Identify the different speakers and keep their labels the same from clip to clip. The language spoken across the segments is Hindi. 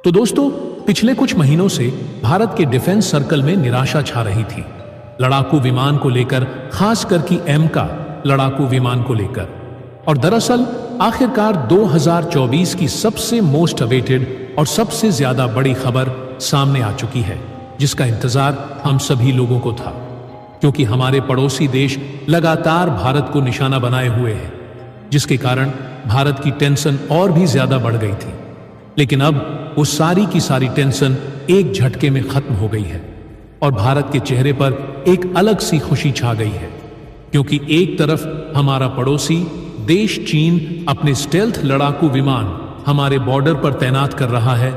Speaker 1: तो दोस्तों, पिछले कुछ महीनों से भारत के डिफेंस सर्कल में निराशा छा रही थी, लड़ाकू विमान को लेकर, खासकर कि एमका लड़ाकू विमान को लेकर। और दरअसल आखिरकार 2024 की सबसे मोस्ट अवेटेड और सबसे ज्यादा बड़ी खबर सामने आ चुकी है, जिसका इंतजार हम सभी लोगों को था, क्योंकि हमारे पड़ोसी देश लगातार भारत को निशाना बनाए हुए हैं, जिसके कारण भारत की टेंशन और भी ज्यादा बढ़ गई थी। लेकिन अब वो सारी की सारी टेंशन एक झटके में खत्म हो गई है और भारत के चेहरे पर एक अलग सी खुशी छा गई है, क्योंकि एक तरफ हमारा पड़ोसी देश चीन अपने स्टेल्थ लड़ाकू विमान हमारे बॉर्डर पर तैनात कर रहा है,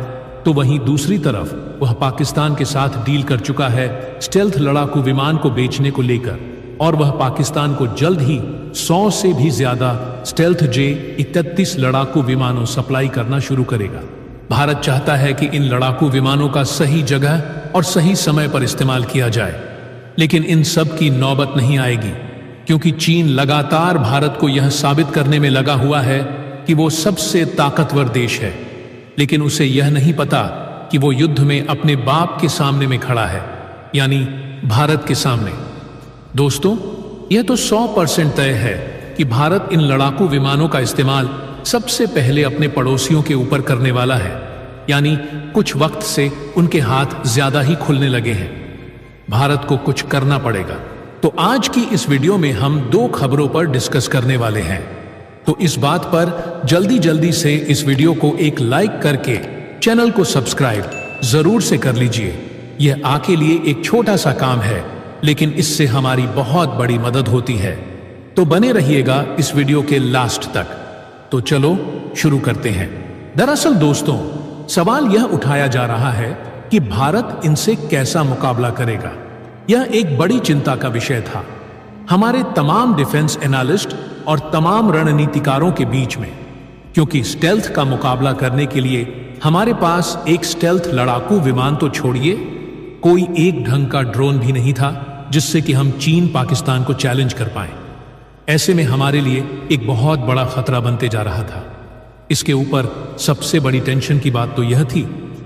Speaker 1: तो वहीं दूसरी तरफ वह पाकिस्तान के साथ डील कर चुका है स्टेल्थ लड़ाकू विमान को बेचने को लेकर, और वह पाकिस्तान को जल्द ही 100 से भी ज्यादा स्टेल्थ J-31 लड़ाकू विमानों सप्लाई करना शुरू करेगा। भारत चाहता है कि इन लड़ाकू विमानों का सही जगह और सही समय पर इस्तेमाल किया जाए, लेकिन इन सब की नौबत नहीं आएगी, क्योंकि चीन लगातार भारत को यह साबित करने में लगा हुआ है कि वो सबसे ताकतवर देश है, लेकिन उसे यह नहीं पता कि वो युद्ध में अपने बाप के सामने में खड़ा है, यानी भारत के सामने। दोस्तों, यह तो 100% तय है कि भारत इन लड़ाकू विमानों का इस्तेमाल सबसे पहले अपने पड़ोसियों के ऊपर करने वाला है, यानी कुछ वक्त से उनके हाथ ज्यादा ही खुलने लगे हैं। भारत को कुछ करना पड़ेगा। तो आज की इस वीडियो में हम 2 खबरों पर डिस्कस करने वाले हैं, तो इस बात पर जल्दी जल्दी से इस वीडियो को एक लाइक करके चैनल को सब्सक्राइब जरूर से कर लीजिए। यह आपके लिए एक छोटा सा काम है, लेकिन इससे हमारी बहुत बड़ी मदद होती है, तो बने रहिएगा इस वीडियो के लास्ट तक। तो चलो शुरू करते हैं। दरअसल दोस्तों, सवाल यह उठाया जा रहा है कि भारत इनसे कैसा मुकाबला करेगा। यह एक बड़ी चिंता का विषय था हमारे तमाम डिफेंस एनालिस्ट और तमाम रणनीतिकारों के बीच में, क्योंकि स्टेल्थ का मुकाबला करने के लिए हमारे पास एक स्टेल्थ लड़ाकू विमान तो छोड़िए, कोई एक ढंग का ड्रोन भी नहीं था जिससे कि हम चीन पाकिस्तान को चैलेंज कर पाएं। ऐसे में हमारे लिए एक बहुत बड़ा खतरा बनते जा रहा था। इसके ऊपर सबसे बड़ी टेंशन की बात तो यह थी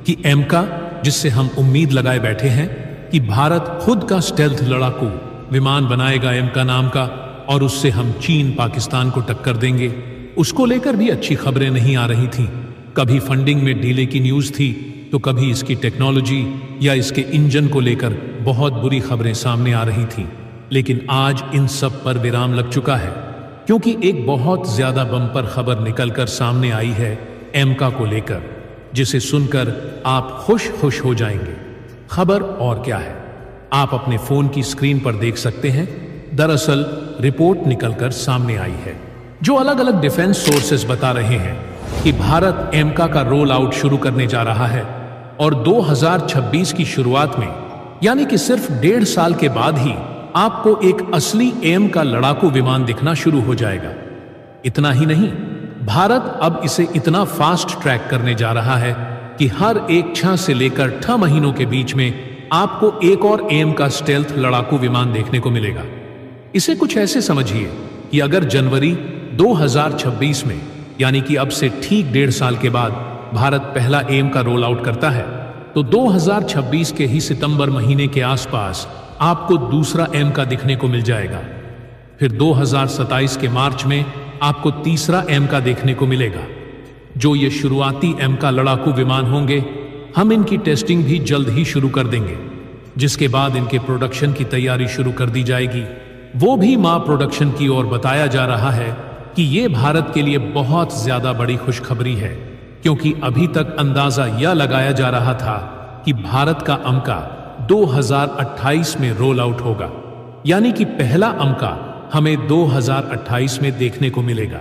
Speaker 1: कि एमका, जिससे हम उम्मीद लगाए बैठे हैं कि भारत खुद का स्टेल्थ लड़ाकू विमान बनाएगा एमका नाम का, और उससे हम चीन पाकिस्तान को टक्कर देंगे, उसको लेकर भी अच्छी खबरें नहीं आ रही थीं। कभी फंडिंग में ढीले की न्यूज थी, तो कभी इसकी टेक्नोलॉजी या इसके इंजन को लेकर बहुत बुरी खबरें सामने आ रही थीं। लेकिन आज इन सब पर विराम लग चुका है, क्योंकि एक बहुत ज्यादा बम्पर खबर निकलकर सामने आई है एमका को लेकर, जिसे सुनकर आप खुश खुश हो जाएंगे। खबर और क्या है, आप अपने फोन की स्क्रीन पर देख सकते हैं। दरअसल रिपोर्ट निकलकर सामने आई है, जो अलग अलग डिफेंस सोर्सेस बता रहे हैं कि भारत एमका का रोल आउट शुरू करने जा रहा है, और 2026 की शुरुआत में, यानी कि सिर्फ 1.5 साल के बाद ही आपको एक असली एम का लड़ाकू विमान दिखना शुरू हो जाएगा। इतना ही नहीं, भारत अब इसे इतना फास्ट ट्रैक करने जा रहा है कि हर एक 6 से लेकर 8 महीनों के बीच में आपको एक और एम का स्टेल्थ लड़ाकू विमान देखने को मिलेगा। इसे कुछ ऐसे समझिए कि अगर जनवरी 2026 में, यानी कि अब से ठीक 1.5 साल के बाद भारत पहला एम का रोल आउट करता है, तो 2026 के ही सितंबर महीने के आसपास आपको दूसरा एम का दिखने को मिल जाएगा। फिर 2027 के मार्च में आपको तीसरा एम का देखने को मिलेगा। जो ये शुरुआती एम का लड़ाकू विमान होंगे, हम इनकी टेस्टिंग भी जल्द ही शुरू कर देंगे, जिसके बाद इनके प्रोडक्शन की तैयारी शुरू कर दी जाएगी। वो भी मां प्रोडक्शन की ओर। बताया जा रहा है कि ये भारत के लिए बहुत ज्यादा बड़ी खुशखबरी है, क्योंकि अभी तक अंदाजा यह लगाया जा रहा था कि भारत का अमका 2028 में रोल आउट होगा, यानी कि पहला अमका हमें 2028 में देखने को मिलेगा।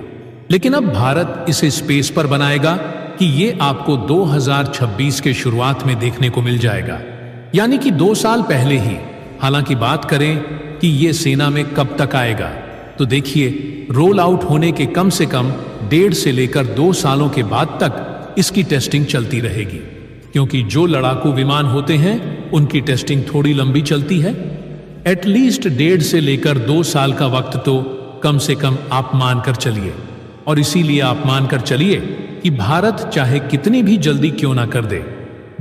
Speaker 1: लेकिन अब भारत इसे स्पेस पर बनाएगा कि ये आपको 2026 के शुरुआत में देखने को मिल जाएगा, यानी कि 2 साल पहले ही। हालांकि बात करें कि ये सेना में कब तक आएगा, तो देखिए, रोल आउट होने के कम से कम 1.5 से लेकर 2 सालों के बाद तक इसकी टेस्टिंग चलती रहेगी, क्योंकि जो लड़ाकू विमान होते हैं उनकी टेस्टिंग थोड़ी लंबी चलती है। एटलीस्ट 1.5 से लेकर 2 साल का वक्त तो कम से कम आप मानकर चलिए, और इसीलिए आप मानकर चलिए कि भारत चाहे कितनी भी जल्दी क्यों ना कर दे,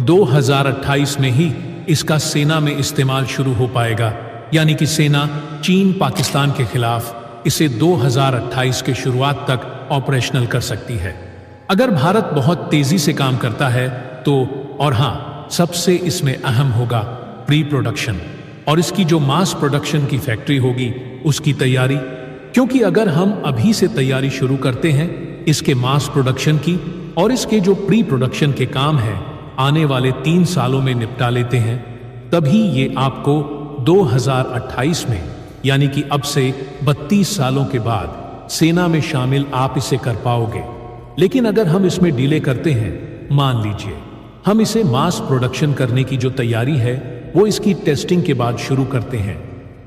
Speaker 1: 2028 में ही इसका सेना में इस्तेमाल शुरू हो पाएगा। यानी कि सेना चीन पाकिस्तान के खिलाफ इसे 2028 के शुरुआत तक ऑपरेशनल कर सकती है, अगर भारत बहुत तेजी से काम करता है तो। और हाँ, सबसे इसमें अहम होगा प्री प्रोडक्शन और इसकी जो मास प्रोडक्शन की फैक्ट्री होगी उसकी तैयारी, क्योंकि अगर हम अभी से तैयारी शुरू करते हैं इसके मास प्रोडक्शन की और इसके जो प्री प्रोडक्शन के काम हैं आने वाले 3 सालों में निपटा लेते हैं, तभी ये आपको 2028 में यानी कि अब से 32 सालों के बाद सेना में शामिल आप इसे कर पाओगे। लेकिन अगर हम इसमें डिले करते हैं, मान लीजिए हम इसे मास प्रोडक्शन करने की जो तैयारी है वो इसकी टेस्टिंग के बाद शुरू करते हैं,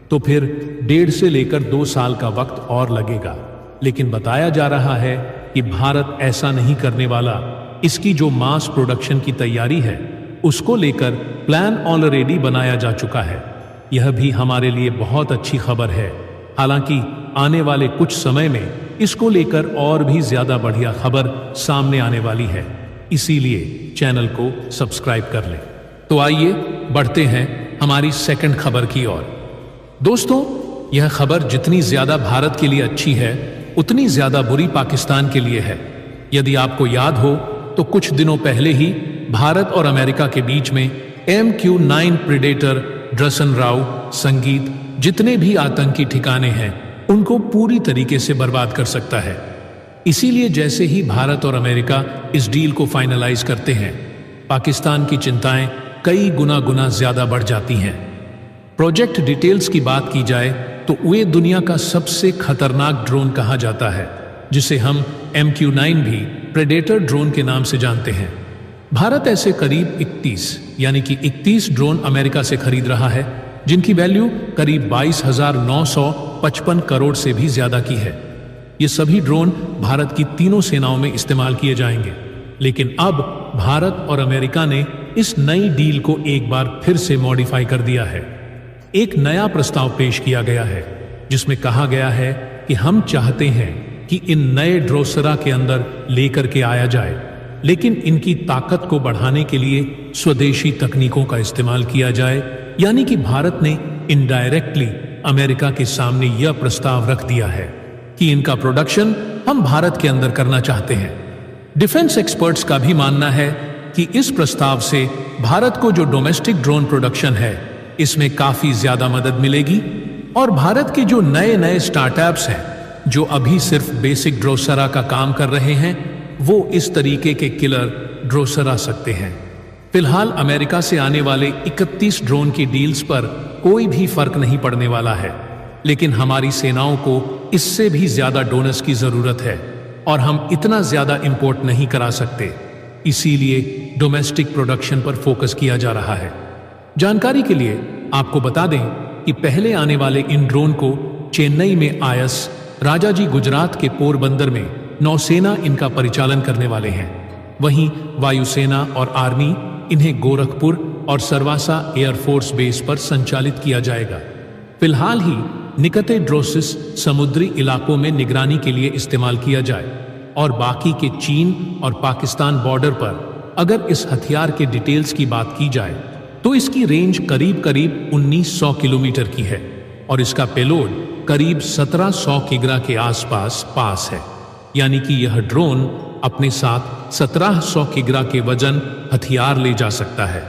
Speaker 1: तो फिर 1.5 से लेकर 2 साल का वक्त और लगेगा। लेकिन बताया जा रहा है कि भारत ऐसा नहीं करने वाला। इसकी जो मास प्रोडक्शन की तैयारी है उसको लेकर प्लान ऑलरेडी बनाया जा चुका है। यह भी हमारे लिए बहुत अच्छी खबर है। हालांकि आने वाले कुछ समय में इसको लेकर और भी ज्यादा बढ़िया खबर सामने आने वाली है, इसीलिए चैनल को सब्सक्राइब कर लें। तो आइए बढ़ते हैं हमारी सेकंड खबर की ओर। दोस्तों, यह खबर जितनी ज्यादा भारत के लिए अच्छी है उतनी ज्यादा बुरी पाकिस्तान के लिए है। यदि आपको याद हो तो कुछ दिनों पहले ही भारत और अमेरिका के बीच में MQ-9 प्रेडेटर, ड्रसन राव, संगीत, जितने भी आतंकी ठिकाने हैं उनको पूरी तरीके से बर्बाद कर सकता है। इसीलिए जैसे ही भारत और अमेरिका इस डील को फाइनलाइज करते हैं, पाकिस्तान की चिंताएं कई गुना ज्यादा बढ़ जाती हैं। प्रोजेक्ट डिटेल्स की बात की जाए तो वे दुनिया का सबसे खतरनाक ड्रोन कहा जाता है, जिसे हम MQ-9 भी प्रेडेटर ड्रोन के नाम से जानते हैं। भारत ऐसे करीब 31 ड्रोन अमेरिका से खरीद रहा है, जिनकी वैल्यू करीब 22,955 करोड़ से भी ज्यादा की है। ये सभी ड्रोन भारत की तीनों सेनाओं में इस्तेमाल किए जाएंगे। लेकिन अब भारत और अमेरिका ने इस नई डील को एक बार फिर से मॉडिफाई कर दिया है। एक नया प्रस्ताव पेश किया गया है जिसमें कहा गया है कि हम चाहते हैं कि इन नए ड्रोसरा के अंदर लेकर के आया जाए, लेकिन इनकी ताकत को बढ़ाने के लिए स्वदेशी तकनीकों का इस्तेमाल किया जाए। यानी कि भारत ने इनडायरेक्टली अमेरिका के सामने यह प्रस्ताव रख दिया है कि इनका प्रोडक्शन हम भारत के अंदर करना चाहते हैं। डिफेंस एक्सपर्ट्स का भी मानना है कि इस प्रस्ताव से भारत को जो डोमेस्टिक ड्रोन प्रोडक्शन है इसमें काफी ज्यादा मदद मिलेगी और भारत के जो नए स्टार्टअप्स हैं जो अभी सिर्फ बेसिक ड्रोसरा का काम कर रहे हैं, वो इस तरीके के किलर ड्रोसरा सकते हैं। फिलहाल अमेरिका से आने वाले 31 ड्रोन की डील्स पर कोई भी फर्क नहीं पड़ने वाला है, लेकिन हमारी सेनाओं को इससे भी ज्यादा डोनर्स की जरूरत है और हम इतना ज्यादा इंपोर्ट नहीं करा सकते। इसीलिए डोमेस्टिक प्रोडक्शन पर फोकस किया जा रहा है। जानकारी के लिए आपको बता दें कि पहले आने वाले इन ड्रोन को चेन्नई में IS, राजाजी गुजरात के पोरबंदर में नौसेना इनका परिचालन करने वाले हैं। वहीं वायुसेना और आर्मी इन्हें गोरखपुर और सरवासा एयरफोर्स बेस पर संचालित किया जाएगा। फिलहाल ही निकटे ड्रोसिस समुद्री इलाकों में निगरानी के लिए इस्तेमाल किया जाए और बाकी के चीन और पाकिस्तान बॉर्डर पर अगर इस हथियार के डिटेल्स की बात की जाए तो इसकी रेंज करीब 1900 किलोमीटर की है और इसका पेलोड करीब 1700 किग्रा के आसपास पास है। यानी कि यह ड्रोन अपने साथ 1700 किग्रा के वजन हथियार ले जा सकता है।